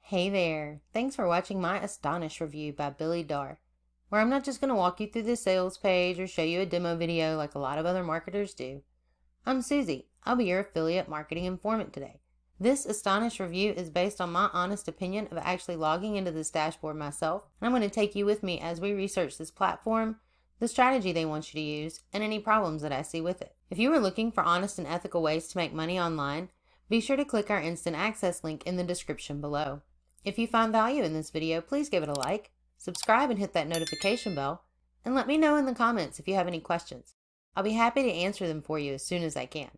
Hey there, thanks for watching my Astonish review by Billy Darr, where I'm not just going to walk you through the sales page or show you a demo video like a lot of other marketers do. I'm Susie, I'll be your affiliate marketing informant today. This Astonish review is based on my honest opinion of actually logging into this dashboard myself, and I'm going to take you with me as we research this platform, the strategy they want you to use, and any problems that I see with it. If you are looking for honest and ethical ways to make money online, be sure to click our instant access link in the description below. If you find value in this video, please give it a like, subscribe and hit that notification bell, and let me know in the comments if you have any questions. I'll be happy to answer them for you as soon as I can.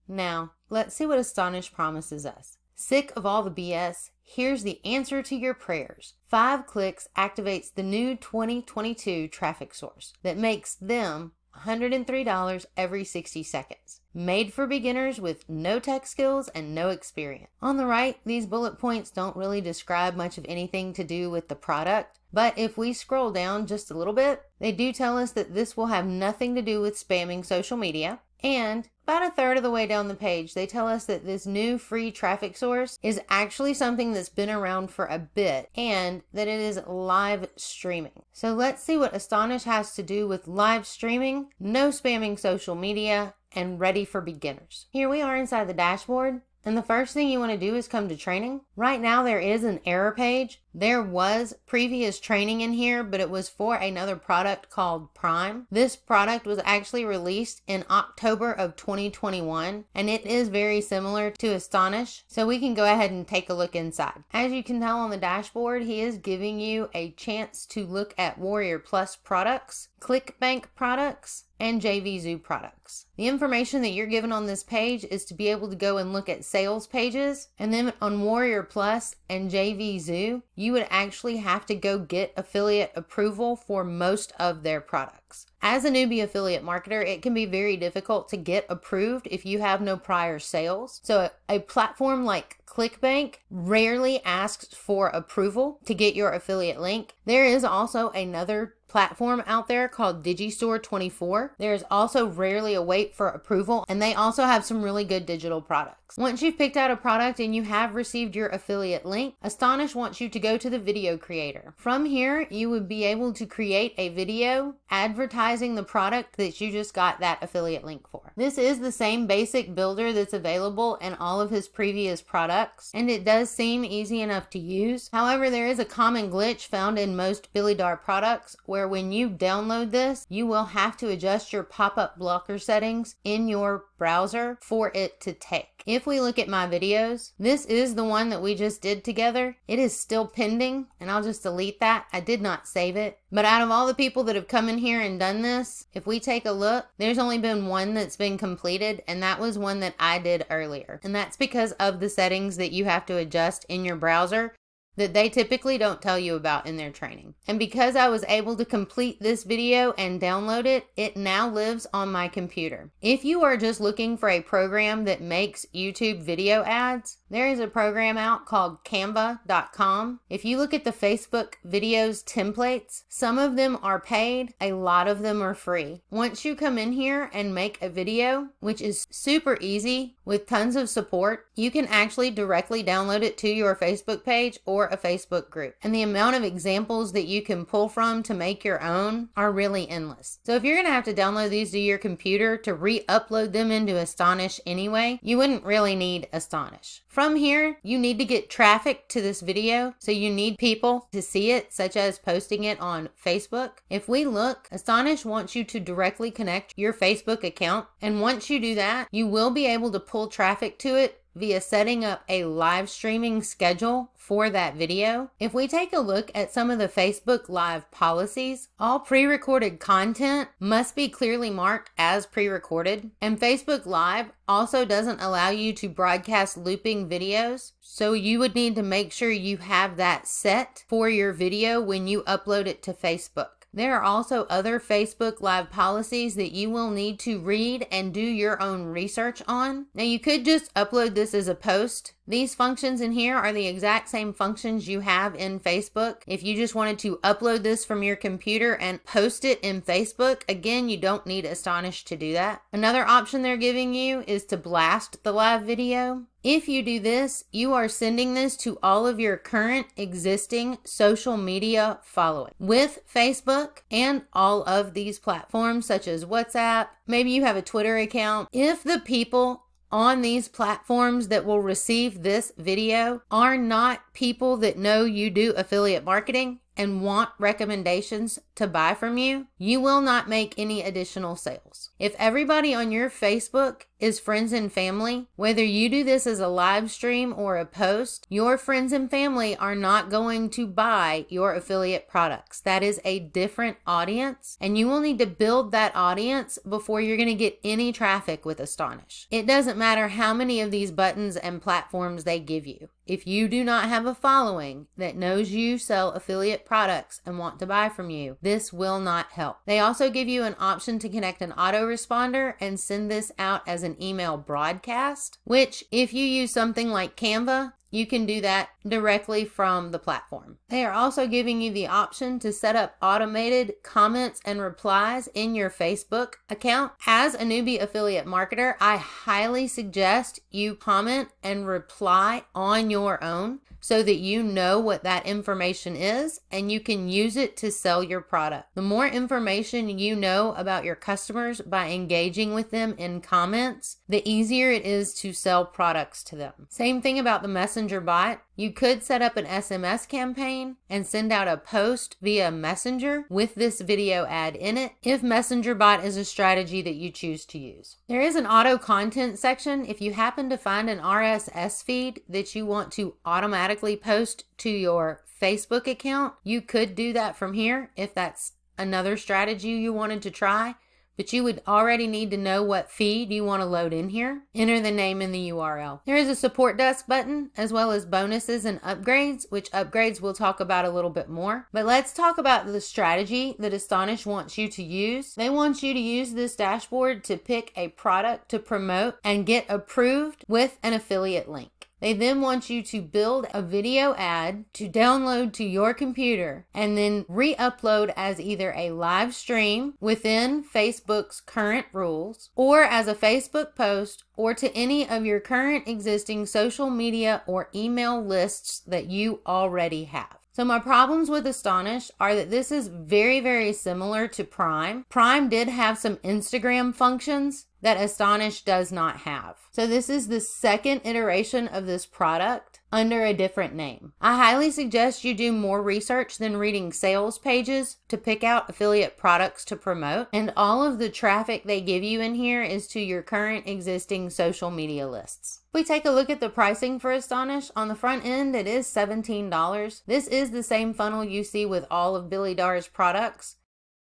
Now, let's see what Astonish promises us. Sick of all the BS? Here's the answer to your prayers. 5 clicks activates the new 2022 traffic source that makes them $103 every 60 seconds. Made for beginners with no tech skills and no experience. On the right, these bullet points don't really describe much of anything to do with the product, but if we scroll down just a little bit, they do tell us that this will have nothing to do with spamming social media. And about a third of the way down the page, they tell us that this new free traffic source is actually something that's been around for a bit and that it is live streaming. So let's see what Astonish has to do with live streaming, no spamming social media, and ready for beginners. Here we are inside the dashboard. And the first thing you want to do is come to training. Right now there is an error page. There was previous training in here, but it was for another product called Prime. This product was actually released in October of 2021, and it is very similar to Astonish. So we can go ahead and take a look inside. As you can tell on the dashboard, he is giving you a chance to look at Warrior Plus products, ClickBank products, and JVZoo products. The information that you're given on this page is to be able to go and look at sales pages, and then on Warrior Plus and JVZoo, you would actually have to go get affiliate approval for most of their products. As a newbie affiliate marketer, it can be very difficult to get approved if you have no prior sales. So a platform like ClickBank rarely asks for approval to get your affiliate link. There is also another platform out there called Digistore24. There's also rarely a wait for approval, and they also have some really good digital products. Once you've picked out a product and you have received your affiliate link, Astonish wants you to go to the video creator. From here, you would be able to create a video advertising the product that you just got that affiliate link for. This is the same basic builder that's available in all of his previous products, and it does seem easy enough to use. However, there is a common glitch found in most Billy Darr products where when you download this, you will have to adjust your pop-up blocker settings in your browser for it to take. If we look at my videos, this is the one that we just did together. It is still pending, and I'll just delete that. I did not save it. But out of all the people that have come in here and done this, if we take a look, there's only been one that's been completed, and that was one that I did earlier. And that's because of the settings that you have to adjust in your browser that they typically don't tell you about in their training. And because I was able to complete this video and download it, it now lives on my computer. If you are just looking for a program that makes YouTube video ads, there is a program out called Canva.com. If you look at the Facebook videos templates, some of them are paid, a lot of them are free. Once you come in here and make a video, which is super easy with tons of support, you can actually directly download it to your Facebook page or a Facebook group. And the amount of examples that you can pull from to make your own are really endless. So if you're gonna have to download these to your computer to re-upload them into Astonish anyway, you wouldn't really need Astonish. From here, you need to get traffic to this video, so you need people to see it, such as posting it on Facebook. If we look, Astonish wants you to directly connect your Facebook account, and once you do that, you will be able to pull traffic to it via setting up a live streaming schedule for that video. If we take a look at some of the Facebook Live policies, all pre-recorded content must be clearly marked as pre-recorded, and Facebook Live also doesn't allow you to broadcast looping videos, so you would need to make sure you have that set for your video when you upload it to Facebook. There are also other Facebook Live policies that you will need to read and do your own research on. Now, you could just upload this as a post. These functions in here are the exact same functions you have in Facebook. If you just wanted to upload this from your computer and post it in Facebook, again, you don't need Astonish to do that. Another option they're giving you is to blast the live video. If you do this, you are sending this to all of your current existing social media following with Facebook and all of these platforms such as WhatsApp. Maybe you have a Twitter account. If the people on these platforms that will receive this video are not people that know you do affiliate marketing and want recommendations to buy from you, you will not make any additional sales. If everybody on your Facebook is friends and family, whether you do this as a live stream or a post, your friends and family are not going to buy your affiliate products. That is a different audience, and you will need to build that audience before you're going to get any traffic with Astonish. It doesn't matter how many of these buttons and platforms they give you. If you do not have a following that knows you sell affiliate products and want to buy from you, this will not help. They also give you an option to connect an autoresponder and send this out as an email broadcast, which if you use something like Canva, you can do that directly from the platform. They are also giving you the option to set up automated comments and replies in your Facebook account. As a newbie affiliate marketer, I highly suggest you comment and reply on your own so that you know what that information is and you can use it to sell your product. The more information you know about your customers by engaging with them in comments, the easier it is to sell products to them. Same thing about the Messenger bot. You could set up an SMS campaign and send out a post via Messenger with this video ad in it if Messenger bot is a strategy that you choose to use. There is an auto content section. If you happen to find an RSS feed that you want to automatically post to your Facebook account, you could do that from here if that's another strategy you wanted to try. But you would already need to know what feed you want to load in here. Enter the name in the URL. There is a support desk button as well as bonuses and upgrades, which upgrades we'll talk about a little bit more. But let's talk about the strategy that Astonish wants you to use. They want you to use this dashboard to pick a product to promote and get approved with an affiliate link. They then want you to build a video ad to download to your computer and then re-upload as either a live stream within Facebook's current rules or as a Facebook post or to any of your current existing social media or email lists that you already have. So my problems with Astonish are that this is very, very similar to Prime. Prime did have some Instagram functions that Astonish does not have. So this is the second iteration of this product under a different name. I highly suggest you do more research than reading sales pages to pick out affiliate products to promote. And all of the traffic they give you in here is to your current existing social media lists. If we take a look at the pricing for Astonish, on the front end, it is $17. This is the same funnel you see with all of Billy Darr's products.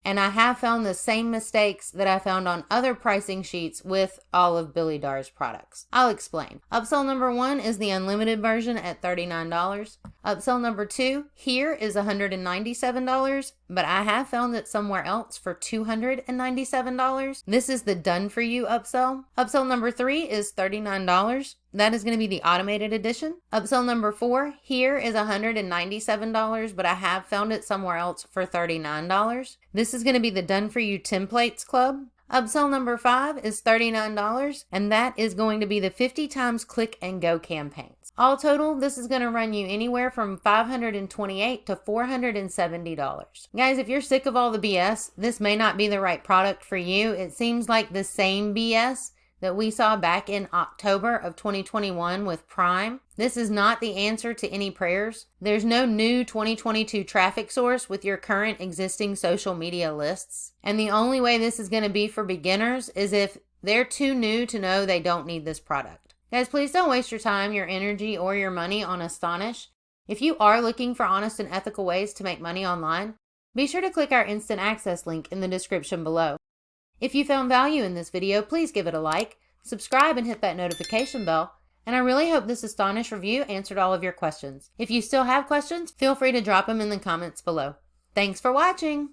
And I have found the same mistakes that I found on other pricing sheets with all of Billy Darr's products. I'll explain. Upsell number 1 is the unlimited version at $39. Upsell number 2 here is $197, but I have found it somewhere else for $297. This is the done for you upsell. Upsell number 3 is $39. That is going to be the automated edition. Upsell number 4 here is $197, but I have found it somewhere else for $39. This is going to be the done for you templates club. Upsell number 5 is $39, and that is going to be the 50 times click and go campaigns. All total, this is going to run you anywhere from $528 to $470. Guys, if you're sick of all the BS, this may not be the right product for you. It seems like the same BS that we saw back in October of 2021 with Prime. This is not the answer to any prayers. There's no new 2022 traffic source with your current existing social media lists. And the only way this is going to be for beginners is if they're too new to know they don't need this product. Guys, please don't waste your time, your energy, or your money on Astonish. If you are looking for honest and ethical ways to make money online, be sure to click our instant access link in the description below. If you found value in this video, please give it a like, subscribe, and hit that notification bell. And I really hope this Astonish review answered all of your questions. If you still have questions, feel free to drop them in the comments below. Thanks for watching!